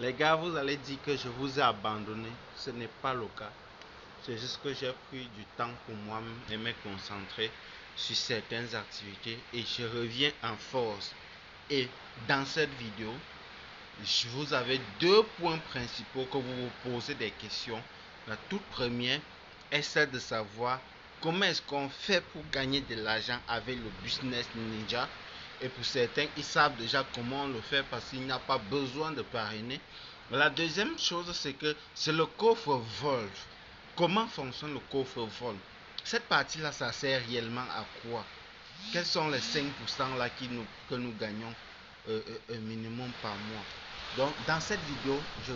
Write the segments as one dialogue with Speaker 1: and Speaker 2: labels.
Speaker 1: Les gars, vous allez dire que je vous ai abandonné. Ce n'est pas le cas. C'est juste que j'ai pris du temps pour moi et me concentrer sur certaines activités et je reviens en force. Et dans cette vidéo, vous avez deux points principaux que vous vous posez des questions. La toute première est celle de savoir comment est-ce qu'on fait pour gagner de l'argent avec le business ninja. Et pour certains, ils savent déjà comment on le fait parce qu'il n'y a pas besoin de parrainer. La deuxième chose, c'est que c'est le coffre-vol. Comment fonctionne le coffre-vol? Cette partie-là, ça sert réellement à quoi? Quels sont les 5% là que nous gagnons un minimum par mois? Donc, dans cette vidéo, je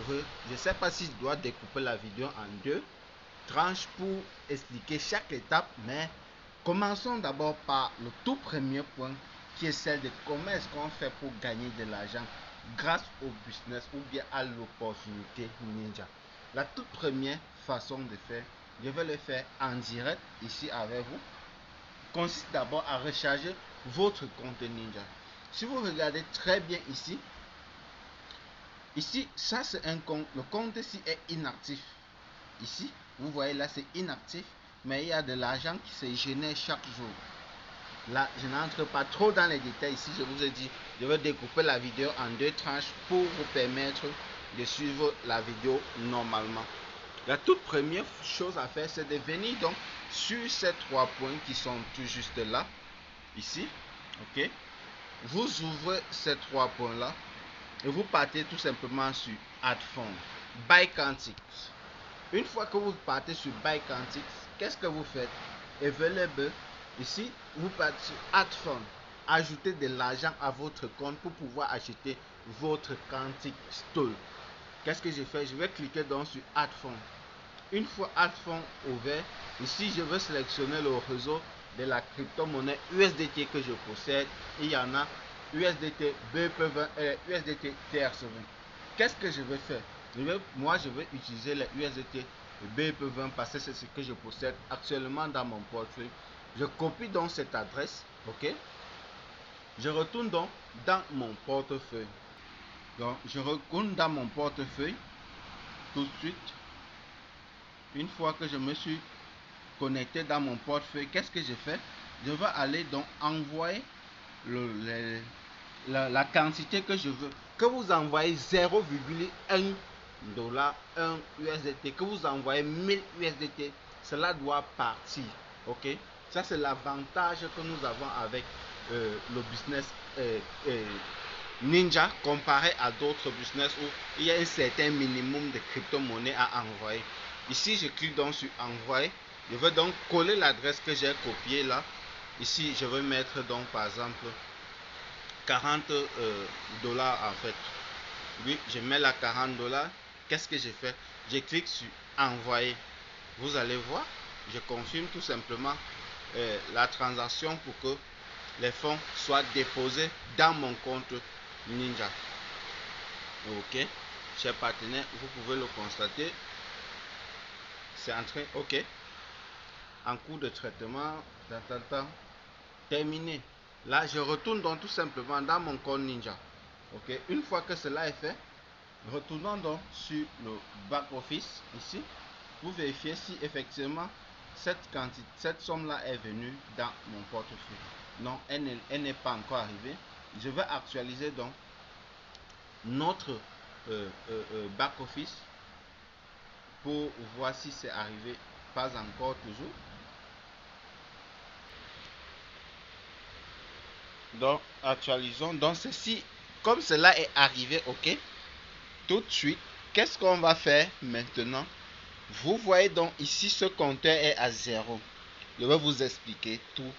Speaker 1: ne sais pas si je dois découper la vidéo en deux tranches pour expliquer chaque étape, mais commençons d'abord par le tout premier point qui est celle de comment est-ce qu'on fait pour gagner de l'argent grâce au business ou bien à l'opportunité ninja. La toute première façon de faire, je vais le faire en direct ici avec vous, consiste d'abord à recharger votre compte ninja. Si vous regardez très bien ici, ça c'est un compte, le compte ici est inactif. Ici, vous voyez là c'est inactif, mais il y a de l'argent qui se génère chaque jour. Là, je n'entre pas trop dans les détails ici, je vous ai dit, je vais découper la vidéo en deux tranches pour vous permettre de suivre la vidéo normalement. La toute première chose à faire, c'est de venir donc sur ces trois points qui sont tout juste là, ici, ok. Vous ouvrez ces trois points là et vous partez tout simplement sur Add Fund, Buy Quantix. Une fois que vous partez sur Buy Quantix, qu'est-ce que vous faites? Available, ici, vous partez sur Add Fund, ajoutez de l'argent à votre compte pour pouvoir acheter votre Quantix Store. Qu'est-ce que je fais? Je vais cliquer donc sur Add Fund. Une fois Add Fund ouvert, ici je vais sélectionner le réseau de la crypto-monnaie USDT que je possède. Il y en a USDT BP20 et USDT TRC20. Qu'est-ce que je vais faire? Moi je vais utiliser les USDT BP20 parce que c'est ce que je possède actuellement dans mon portefeuille. Je copie donc cette adresse, ok. Je retourne donc dans mon portefeuille. Donc je retourne dans mon portefeuille tout de suite. Une fois que je me suis connecté dans mon portefeuille, qu'est-ce que je fais? Je vais aller donc envoyer la quantité que je veux. Que vous envoyez 0,1 dollar, 1 USDT, que vous envoyez 1000 USDT, cela doit partir. Ok, ça c'est l'avantage que nous avons avec le business ninja comparé à d'autres business où il y a un certain minimum de crypto-monnaie à envoyer. Ici je clique donc sur envoyer. Je vais donc coller l'adresse que j'ai copiée là. Ici je vais mettre donc par exemple 40 dollars en fait. Oui, je mets là 40 dollars. Qu'est-ce que je fais? Je clique sur envoyer. Vous allez voir, je confirme tout simplement la transaction pour que les fonds soient déposés dans mon compte ninja. Ok, chers partenaires, vous pouvez le constater, c'est en train, ok, en cours de traitement, terminé. Là je retourne donc tout simplement dans mon compte ninja. Ok, une fois que cela est fait, retournons donc sur le back office ici pour vérifier si effectivement cette somme là est venue dans mon portefeuille. Non, elle n'est pas encore arrivée. Je vais actualiser donc notre back office pour voir si c'est arrivé. Pas encore toujours. Donc actualisons. Donc ceci, comme cela est arrivé, ok, tout de suite, qu'est-ce qu'on va faire maintenant? Vous voyez donc ici ce compteur est à 0. Je vais vous expliquer tout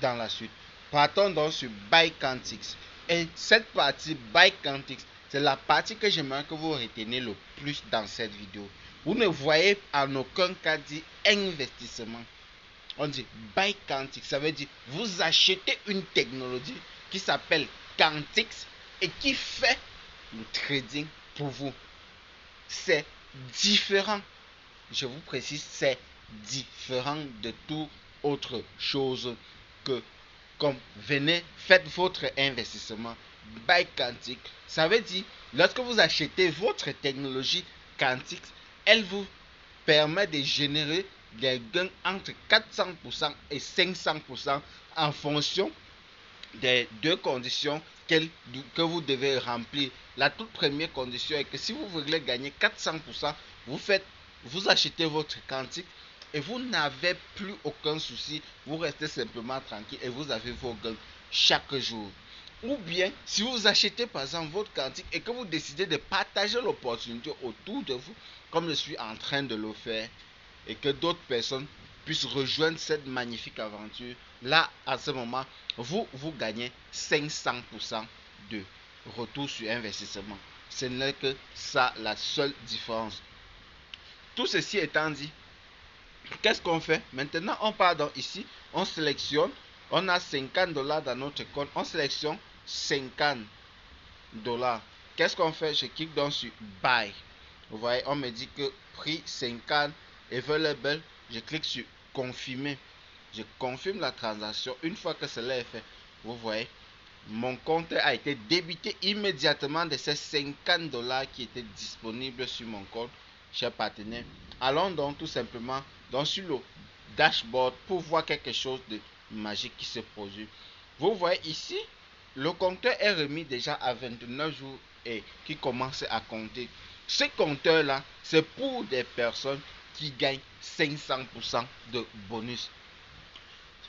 Speaker 1: dans la suite. Partons donc sur Buy Quantix. Et cette partie Buy Quantix, c'est la partie que j'aimerais que vous reteniez le plus dans cette vidéo. Vous ne voyez en aucun cas dit investissement. On dit Buy Quantix, ça veut dire vous achetez une technologie qui s'appelle Quantix et qui fait le trading pour vous. C'est différent. Je vous précise, c'est différent de toute autre chose que comme venez, faites votre investissement. Buy Quantix, ça veut dire Lorsque vous achetez votre technologie quantique, elle vous permet de générer des gains entre 400% et 500% en fonction des deux conditions que vous devez remplir. La toute première condition est que si vous voulez gagner 400%, vous achetez votre quantique et vous n'avez plus aucun souci, vous restez simplement tranquille et vous avez vos gains chaque jour. Ou bien, si vous achetez par exemple votre quantique et que vous décidez de partager l'opportunité autour de vous, comme je suis en train de le faire, et que d'autres personnes puissent rejoindre cette magnifique aventure, là, à ce moment, vous gagnez 500% de retour sur investissement. Ce n'est que ça la seule différence. Tout ceci étant dit, qu'est-ce qu'on fait? Maintenant, on part dans ici, on sélectionne, on a 50 $ dans notre compte, on sélectionne 50 $. Qu'est-ce qu'on fait? Je clique donc sur Buy. Vous voyez, on me dit que prix 50, available. Je clique sur Confirmer. Je confirme la transaction. Une fois que cela est fait, vous voyez, mon compte a été débité immédiatement de ces 50 $ qui étaient disponibles sur mon compte, cher partenaire. Allons donc tout simplement sur le dashboard pour voir quelque chose de magique qui se produit. Vous voyez ici, le compteur est remis déjà à 29 jours et qui commence à compter. Ce compteur là, c'est pour des personnes qui gagnent 500% de bonus.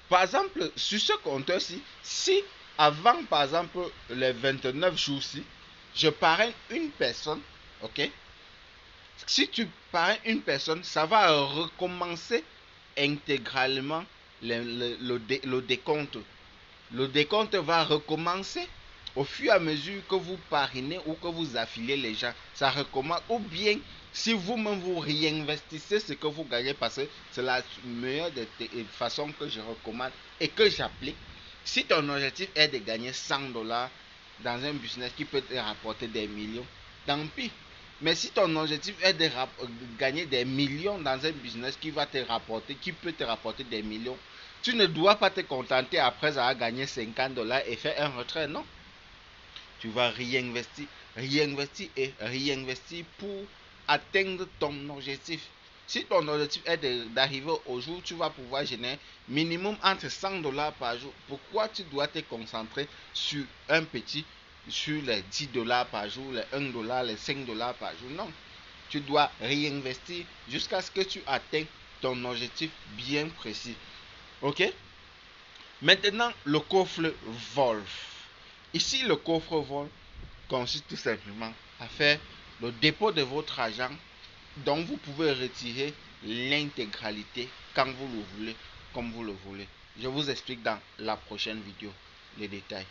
Speaker 1: Par exemple, sur ce compteur-ci, si avant par exemple les 29 jours-ci, je parraine une personne, ok? Si tu parraines une personne, ça va recommencer intégralement le décompte. Le décompte va recommencer au fur et à mesure que vous parrainez ou que vous affiliez les gens. Ça recommence. Ou bien, si vous-même vous réinvestissez ce que vous gagnez, parce que c'est la meilleure des façons que je recommande et que j'applique. Si ton objectif est de gagner 100 $ dans un business qui peut te rapporter des millions, tant pis. Mais si ton objectif est de gagner des millions dans un business qui peut te rapporter des millions, tu ne dois pas te contenter après avoir gagné 50 $ et faire un retrait, non. Tu vas réinvestir et réinvestir pour atteindre ton objectif. Si ton objectif est d'arriver au jour où tu vas pouvoir générer minimum entre 100 $ par jour, pourquoi tu dois te concentrer sur sur les 10 $ par jour, les 1 $, les 5 $ par jour? Non. Tu dois réinvestir jusqu'à ce que tu atteignes ton objectif bien précis. Ok? Maintenant, le coffre Wolf. Ici, le coffre Wolf consiste tout simplement à faire le dépôt de votre argent dont vous pouvez retirer l'intégralité quand vous le voulez, comme vous le voulez. Je vous explique dans la prochaine vidéo les détails.